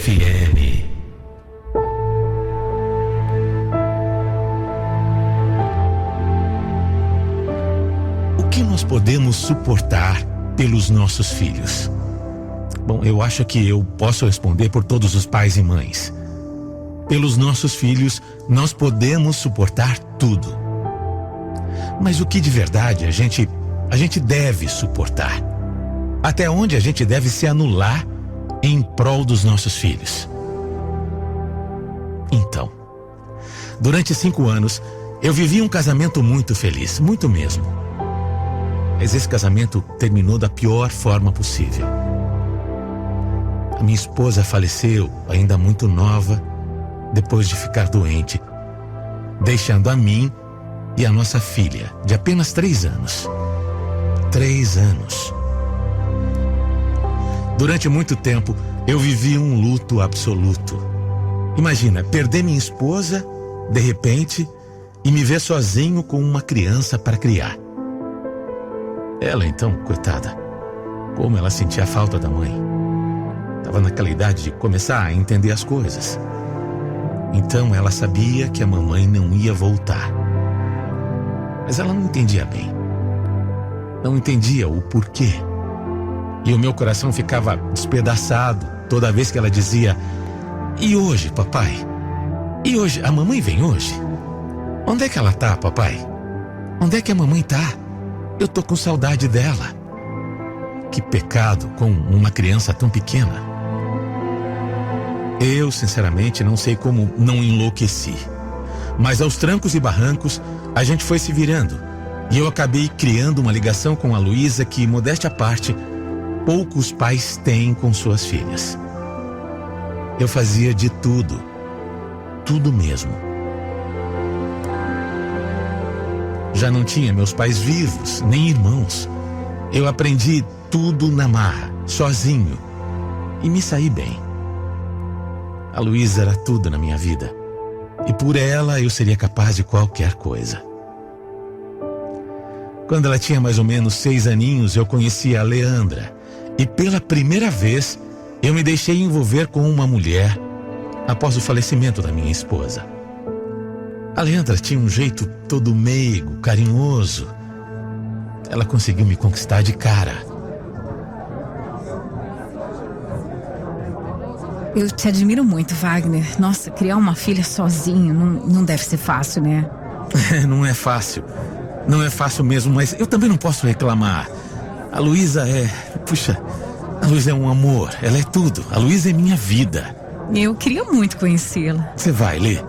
FM. O que nós podemos suportar pelos nossos filhos? Bom, eu acho que eu posso responder por todos os pais e mães. Pelos nossos filhos, nós podemos suportar tudo. Mas o que de verdade a gente deve suportar? Até onde a gente deve se anular em prol dos nossos filhos? Então, durante 5 anos, eu vivi um casamento muito feliz, muito mesmo. Mas esse casamento terminou da pior forma possível. A minha esposa faleceu, ainda muito nova, depois de ficar doente, deixando a mim e a nossa filha, de apenas 3 anos. 3 anos. Durante muito tempo, eu vivi um luto absoluto. Imagina, perder minha esposa, de repente, e me ver sozinho com uma criança para criar. Ela, então, coitada, como ela sentia a falta da mãe. Estava naquela idade de começar a entender as coisas. Então ela sabia que a mamãe não ia voltar. Mas ela não entendia bem. Não entendia o porquê. E o meu coração ficava despedaçado toda vez que ela dizia: "E hoje, papai? E hoje? A mamãe vem hoje? Onde é que ela tá, papai? Onde é que a mamãe tá? Eu tô com saudade dela." Que pecado com uma criança tão pequena. Eu, sinceramente, não sei como não enlouqueci. Mas aos trancos e barrancos, a gente foi se virando. E eu acabei criando uma ligação com a Luísa que, modéstia à parte, poucos pais têm com suas filhas. Eu fazia de tudo. Tudo mesmo. Já não tinha meus pais vivos, nem irmãos. Eu aprendi tudo na marra, sozinho. E me saí bem. A Luísa era tudo na minha vida. E por ela eu seria capaz de qualquer coisa. Quando ela tinha mais ou menos 6 aninhos, eu conheci a Leandra. E pela primeira vez, eu me deixei envolver com uma mulher após o falecimento da minha esposa. A Leandra tinha um jeito todo meigo, carinhoso. Ela conseguiu me conquistar de cara. Eu te admiro muito, Wagner. Nossa, criar uma filha sozinho não deve ser fácil, né? Não é fácil. Não é fácil mesmo, mas eu também não posso reclamar. A Luísa a Luísa é um amor, ela é tudo. A Luísa é minha vida. Eu queria muito conhecê-la. Você vai, Lê.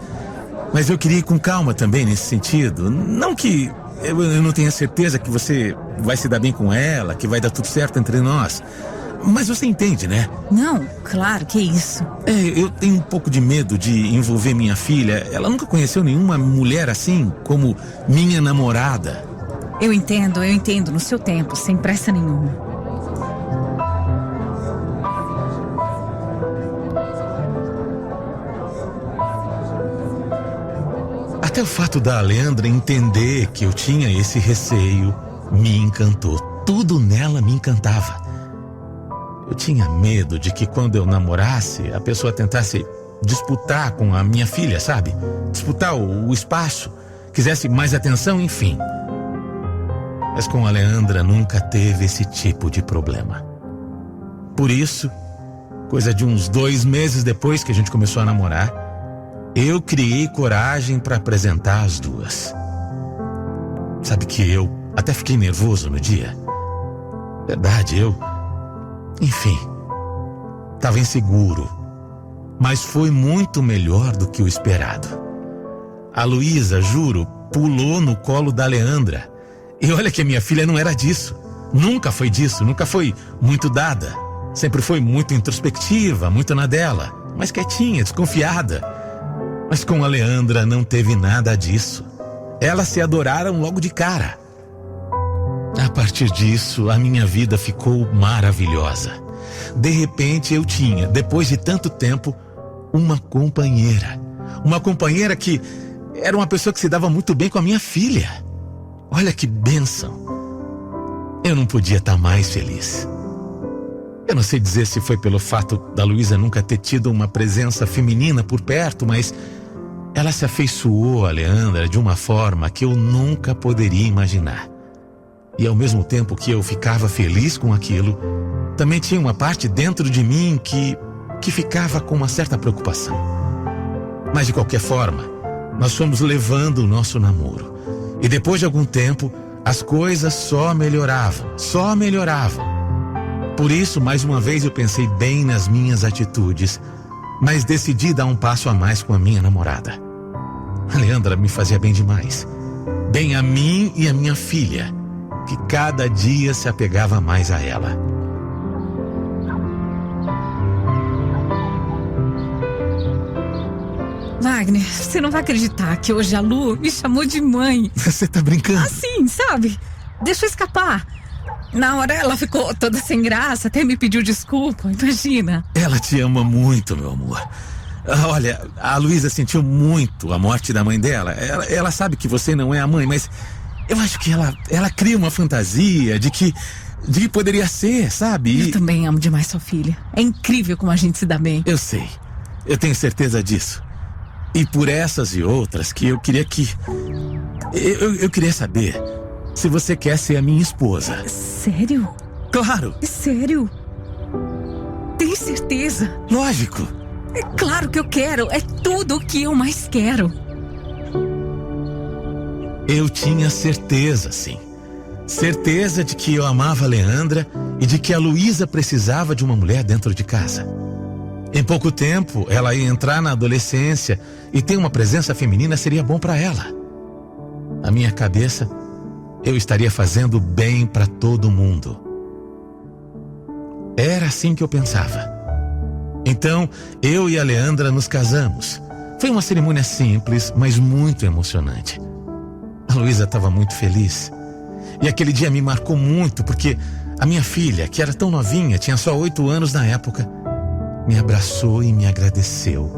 Mas eu queria ir com calma também nesse sentido. Não que eu não tenha certeza que você vai se dar bem com ela, que vai dar tudo certo entre nós. Mas você entende, né? Não, claro, que isso. Eu tenho um pouco de medo de envolver minha filha. Ela nunca conheceu nenhuma mulher assim como minha namorada. Eu entendo, no seu tempo, sem pressa nenhuma. Até o fato da Leandra entender que eu tinha esse receio me encantou. Tudo nela me encantava. Eu tinha medo de que quando eu namorasse, a pessoa tentasse disputar com a minha filha, sabe? Disputar o espaço, quisesse mais atenção, enfim. Mas com a Leandra nunca teve esse tipo de problema. Por isso, coisa de uns 2 meses depois que a gente começou a namorar, eu criei coragem para apresentar as duas. Sabe que eu até fiquei nervoso no dia? Verdade, enfim, estava inseguro, mas foi muito melhor do que o esperado. A Luísa, juro, pulou no colo da Leandra. E olha que a minha filha não era disso. Nunca foi disso, nunca foi muito dada. Sempre foi muito introspectiva, muito na dela, mas quietinha, desconfiada. Mas com a Leandra não teve nada disso. Elas se adoraram logo de cara. A partir disso, a minha vida ficou maravilhosa. De repente eu tinha, depois de tanto tempo, uma companheira. Uma companheira que era uma pessoa que se dava muito bem com a minha filha. Olha que bênção. Eu não podia estar mais feliz. Eu não sei dizer se foi pelo fato da Luísa nunca ter tido uma presença feminina por perto, mas ela se afeiçoou a Leandra de uma forma que eu nunca poderia imaginar. E ao mesmo tempo que eu ficava feliz com aquilo, também tinha uma parte dentro de mim que ficava com uma certa preocupação. Mas de qualquer forma, nós fomos levando o nosso namoro. E depois de algum tempo, as coisas só melhoravam. Por isso, mais uma vez, eu pensei bem nas minhas atitudes, mas decidi dar um passo a mais com a minha namorada. A Leandra me fazia bem demais. Bem a mim e a minha filha, que cada dia se apegava mais a ela. Wagner, você não vai acreditar que hoje a Lu me chamou de mãe. Você tá brincando? Assim, sabe? Deixa eu escapar. Na hora ela ficou toda sem graça, até me pediu desculpa, imagina. Ela te ama muito, meu amor. Olha, a Luísa sentiu muito a morte da mãe dela. Ela sabe que você não é a mãe, mas eu acho que ela cria uma fantasia de que poderia ser, sabe? Eu também amo demais sua filha. É incrível como a gente se dá bem. Eu sei, eu tenho certeza disso. E por essas e outras que eu queria eu queria saber se você quer ser a minha esposa. Sério? Claro! É sério? Tem certeza? Lógico! É claro que eu quero, é tudo o que eu mais quero. Eu tinha certeza, sim. Certeza de que eu amava a Leandra e de que a Luísa precisava de uma mulher dentro de casa. Em pouco tempo, ela ia entrar na adolescência e ter uma presença feminina seria bom para ela. Na minha cabeça, eu estaria fazendo bem para todo mundo. Era assim que eu pensava. Então, eu e a Leandra nos casamos. Foi uma cerimônia simples, mas muito emocionante. A Luísa estava muito feliz. E aquele dia me marcou muito, porque a minha filha, que era tão novinha, tinha só 8 anos na época, me abraçou e me agradeceu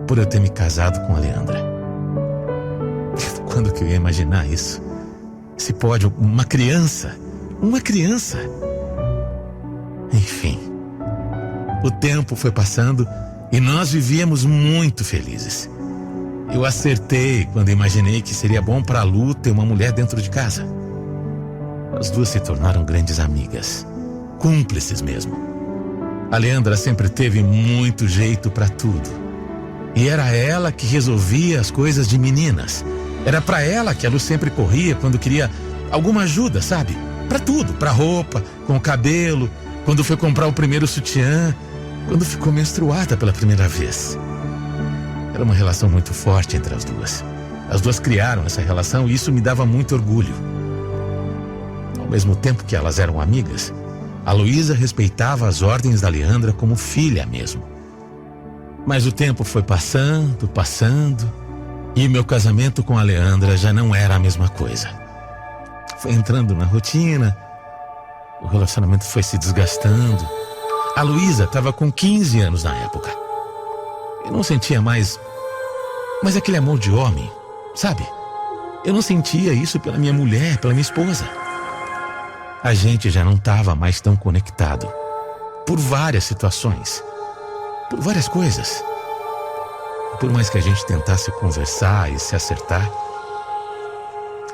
por eu ter me casado com a Leandra. Quando que eu ia imaginar isso? Se pode, uma criança. Enfim, o tempo foi passando e nós vivíamos muito felizes. Eu acertei quando imaginei que seria bom para a Lu ter uma mulher dentro de casa. As duas se tornaram grandes amigas, cúmplices mesmo. A Leandra sempre teve muito jeito para tudo. E era ela que resolvia as coisas de meninas. Era para ela que a Lu sempre corria quando queria alguma ajuda, sabe? Para tudo, para roupa, com o cabelo, quando foi comprar o primeiro sutiã, quando ficou menstruada pela primeira vez. Era uma relação muito forte entre as duas. As duas criaram essa relação e isso me dava muito orgulho. Ao mesmo tempo que elas eram amigas, a Luísa respeitava as ordens da Leandra como filha mesmo. Mas o tempo foi passando, e meu casamento com a Leandra já não era a mesma coisa. Foi entrando na rotina, o relacionamento foi se desgastando. A Luísa estava com 15 anos na época. Eu não sentia mais aquele amor de homem, sabe? Eu não sentia isso pela minha mulher, pela minha esposa. A gente já não estava mais tão conectado. Por várias situações. Por várias coisas. Por mais que a gente tentasse conversar e se acertar,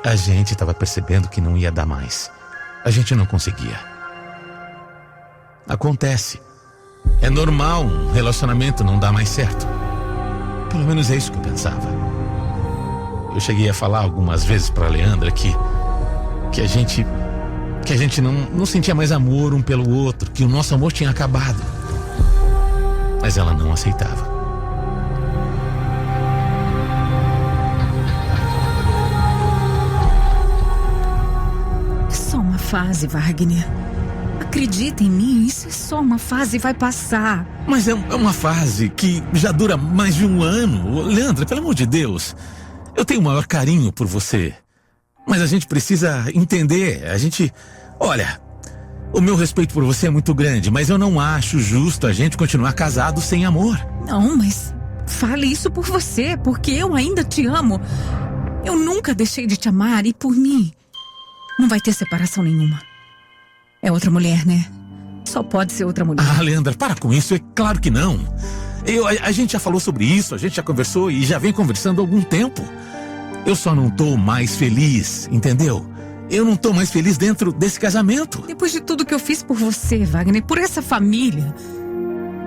a gente estava percebendo que não ia dar mais. A gente não conseguia. Acontece. É normal um relacionamento não dar mais certo. Pelo menos é isso que eu pensava. Eu cheguei a falar algumas vezes para a Leandra que a gente não sentia mais amor um pelo outro, que o nosso amor tinha acabado. Mas ela não aceitava. É só uma fase, Wagner. Acredita em mim, isso é só uma fase e vai passar. Mas é uma fase que já dura mais de 1 ano. Leandra, pelo amor de Deus, eu tenho o maior carinho por você. Mas a gente precisa entender, Olha, o meu respeito por você é muito grande, mas eu não acho justo a gente continuar casado sem amor. Não, mas fale isso por você, porque eu ainda te amo. Eu nunca deixei de te amar e por mim não vai ter separação nenhuma. É outra mulher, né? Só pode ser outra mulher. Ah, Leandra, para com isso. É claro que não. A gente já falou sobre isso, a gente já conversou e já vem conversando há algum tempo. Eu só não tô mais feliz, entendeu? Eu não tô mais feliz dentro desse casamento. Depois de tudo que eu fiz por você, Wagner, por essa família,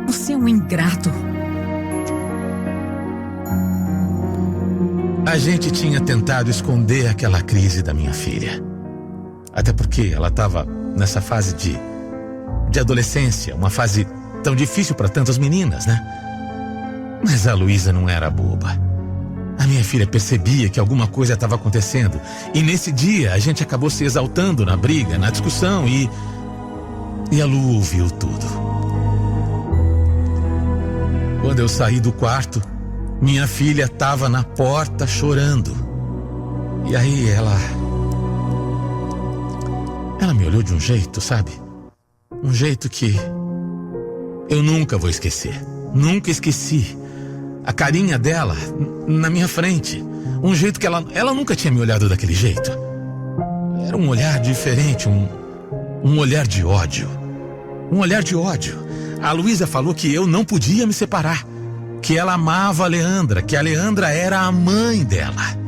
você é um ingrato. A gente tinha tentado esconder aquela crise da minha filha. Até porque ela estava nessa fase de adolescência, uma fase tão difícil para tantas meninas, né? Mas a Luísa não era boba. A minha filha percebia que alguma coisa estava acontecendo. E nesse dia a gente acabou se exaltando na briga, na discussão e a Lu ouviu tudo. Quando eu saí do quarto, minha filha estava na porta chorando. E aí ela me olhou de um jeito, sabe? Um jeito que eu nunca vou esquecer. Nunca esqueci. A carinha dela na minha frente. Um jeito que ela nunca tinha me olhado daquele jeito. Era um olhar diferente, um olhar de ódio. Um olhar de ódio. A Luísa falou que eu não podia me separar. Que ela amava a Leandra, que a Leandra era a mãe dela.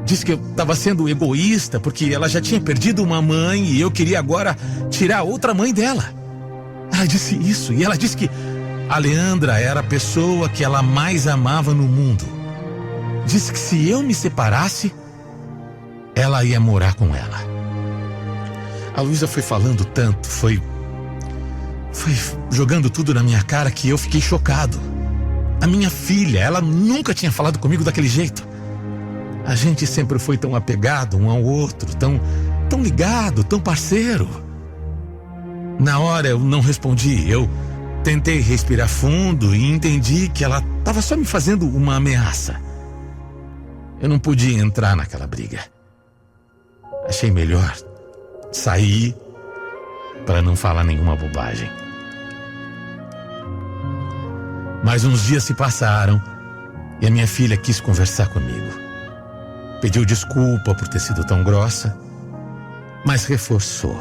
Disse que eu estava sendo egoísta porque ela já tinha perdido uma mãe e eu queria agora tirar outra mãe dela. Ela disse isso e ela disse que a Leandra era a pessoa que ela mais amava no mundo. Disse que se eu me separasse, ela ia morar com ela. A Luísa foi falando tanto, foi jogando tudo na minha cara que eu fiquei chocado. A minha filha, ela nunca tinha falado comigo daquele jeito. A gente sempre foi tão apegado um ao outro, tão ligado, tão parceiro. Na hora eu não respondi, eu tentei respirar fundo e entendi que ela estava só me fazendo uma ameaça. Eu não podia entrar naquela briga. Achei melhor sair para não falar nenhuma bobagem. Mas uns dias se passaram e a minha filha quis conversar comigo. Pediu desculpa por ter sido tão grossa, mas reforçou.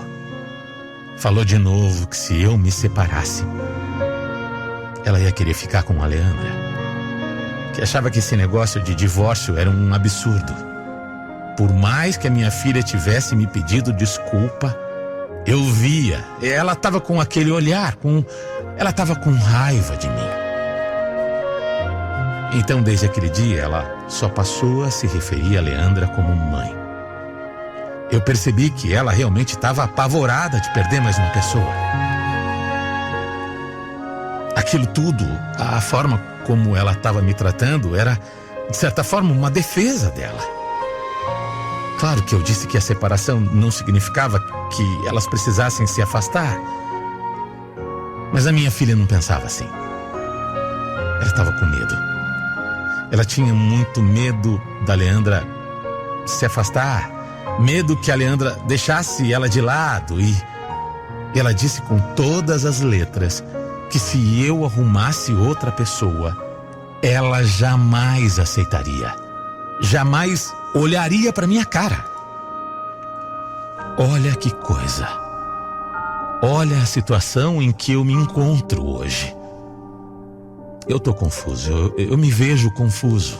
Falou de novo que se eu me separasse, ela ia querer ficar com a Leandra. Que achava que esse negócio de divórcio era um absurdo. Por mais que a minha filha tivesse me pedido desculpa, eu via, ela estava com aquele olhar, ela estava com raiva de mim. Então, desde aquele dia, ela só passou a se referir a Leandra como mãe. Eu percebi que ela realmente estava apavorada de perder mais uma pessoa. Aquilo tudo, a forma como ela estava me tratando, era, de certa forma, uma defesa dela. Claro que eu disse que a separação não significava que elas precisassem se afastar. Mas a minha filha não pensava assim. Ela estava com medo. Ela tinha muito medo da Leandra se afastar, medo que a Leandra deixasse ela de lado e ela disse com todas as letras que se eu arrumasse outra pessoa, ela jamais aceitaria, jamais olharia para minha cara. Olha que coisa. Olha a situação em que eu me encontro hoje. Eu tô confuso, eu me vejo confuso.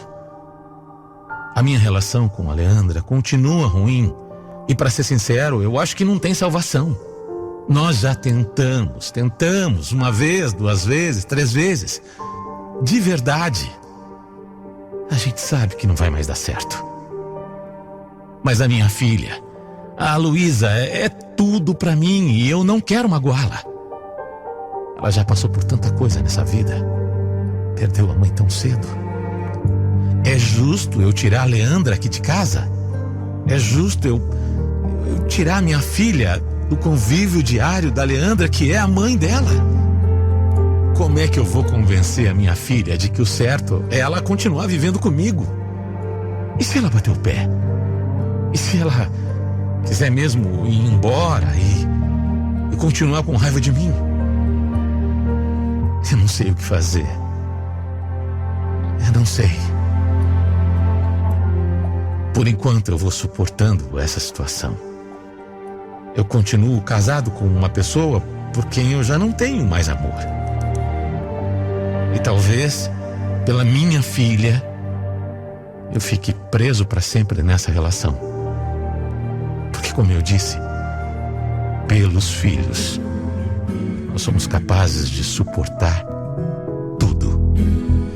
A minha relação com a Leandra continua ruim e, para ser sincero, eu acho que não tem salvação. Nós já tentamos uma vez, 2 vezes, 3 vezes. De verdade, a gente sabe que não vai mais dar certo. Mas a minha filha, a Luísa, é tudo pra mim e eu não quero magoá-la. Ela já passou por tanta coisa nessa vida. Perdeu a mãe tão cedo. É justo eu tirar a Leandra aqui de casa? É justo eu tirar minha filha do convívio diário da Leandra, que é a mãe dela? Como é que eu vou convencer a minha filha de que o certo é ela continuar vivendo comigo? E se ela bater o pé? E se ela quiser mesmo ir embora e continuar com raiva de mim? Eu não sei o que fazer. Eu não sei. Por enquanto eu vou suportando essa situação. Eu continuo casado com uma pessoa por quem eu já não tenho mais amor. E talvez, pela minha filha, eu fique preso para sempre nessa relação. Porque, como eu disse, pelos filhos, nós somos capazes de suportar